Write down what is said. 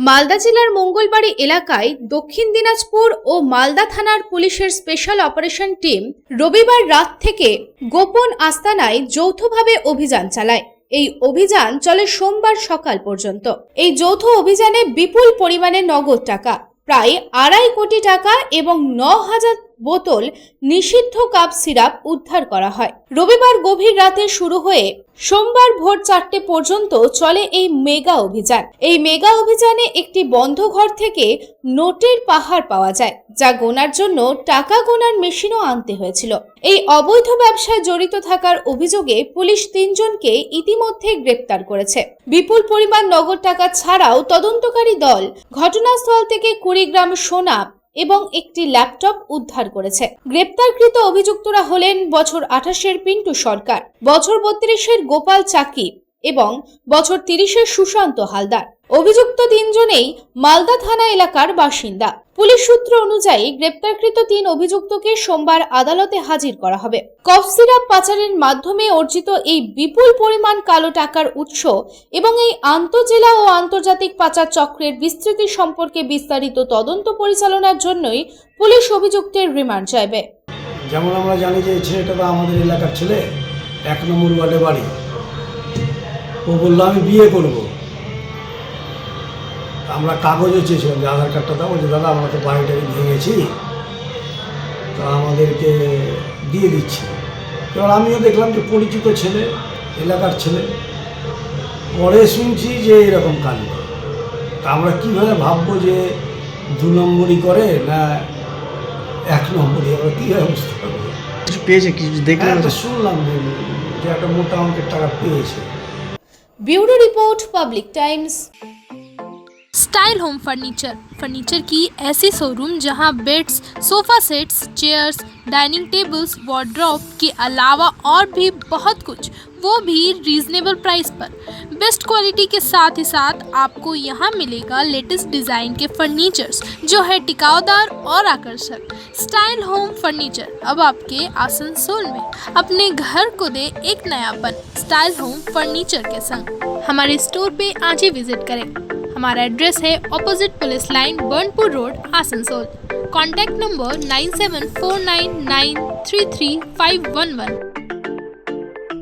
মালদা জেলার মঙ্গলবাড়ি এলাকায় দক্ষিণ দিনাজপুর ও মালদা থানার পুলিশের স্পেশাল অপারেশন টিম রবিবার রাত থেকে গোপন আস্তানায় যৌথভাবে অভিযান চালায়। এই অভিযান চলে সোমবার সকাল পর্যন্ত। এই যৌথ অভিযানে বিপুল পরিমাণে নগদ টাকা, প্রায় 2.5 কোটি টাকা এবং 9,000 বোতল নিষিদ্ধ কাপ সিরাপ উদ্ধার করা হয়। রবিবার গভীর রাতে শুরু হয়ে সোমবার ভোর 4টে পর্যন্ত চলে এই মেগা অভিযান। এই মেগা অভিযানে একটি বন্ধ ঘর থেকে নোটের পাহাড় পাওয়া যায়, যা গোনার জন্য টাকা গোনার মেশিনও আনতে হয়েছিল। এই অবৈধ ব্যবসায় জড়িত থাকার অভিযোগে পুলিশ 3 জনকে ইতিমধ্যে গ্রেপ্তার করেছে। বিপুল পরিমাণ নগদ টাকা ছাড়াও তদন্তকারী দল ঘটনাস্থল থেকে 20 গ্রাম সোনা এবং একটি ল্যাপটপ উদ্ধার করেছে। গ্রেপ্তারকৃত অভিযুক্তরা হলেন বছর 28-এর পিন্টু সরকার, বছর 32-এর গোপাল চাকি এবং বছর 30-এর সুশান্ত হালদার। অভিযুক্ত 3 জনেই মালদা থানা এলাকার বাসিন্দা। পুলিশ সূত্র অনুযায়ী গ্রেপ্তারকৃত 3 অভিযুক্তকে সোমবার আদালতে হাজির করা হবে। কফ সিরাপ পাচারের মাধ্যমে অর্জিত এই বিপুল পরিমাণ কালো টাকার উৎস এবং এই আন্তঃজেলা ও আন্তর্জাতিক পাচার চক্রের বিস্তৃতি সম্পর্কে বিস্তারিত তদন্ত পরিচালনার জন্যই পুলিশ অভিযুক্তের রিমান্ড চাইবে। যেমন আমরা জানি যে ছেলেটা তো আমাদের এলাকার ছেলে, 1 নম্বর ওয়ার্ডে বাড়ি। ও বললো আমি বিয়ে করব। আমরা কাগজও চেয়েছিলাম যে আধার কার্ডটা দাও, যে দাদা আমরা তো বাড়িটাকে ভেঙেছি, তো আমাদেরকে দিয়ে দিচ্ছি। এবার আমিও দেখলাম যে পরিচিত ছেলে, এলাকার ছেলে। পরে শুনছি যে এরকম কাণ্ড। তা আমরা কীভাবে ভাববো যে 2 নম্বরই করে না 1 নম্বরই, আমরা কীভাবে বুঝতে পারবো? কিছু পেয়েছে, কিছু দেখলাম, শুনলাম যে একটা মোটা অঙ্কের টাকা পেয়েছে। Bureau report, public times. Style home furniture की ऐसी शोरूम जहां beds, sofa sets, chairs, dining tables, wardrobe के अलावा और भी बहुत कुछ, वो भी रीजनेबल प्राइस पर। बेस्ट क्वालिटी के साथ ही साथ आपको यहाँ मिलेगा लेटेस्ट डिज़ाइन के फर्नीचर्स जो है टिकाऊदार और आकर्षक। स्टाइल होम फर्नीचर अब आपके आसनसोल में। अपने घर को दे एक नयापन स्टाइल होम फर्नीचर के संग। हमारे स्टोर पे आज ही विजिट करें। हमारा एड्रेस है opposite police line, Burnpur road, Asansol. Contact number 9749933511।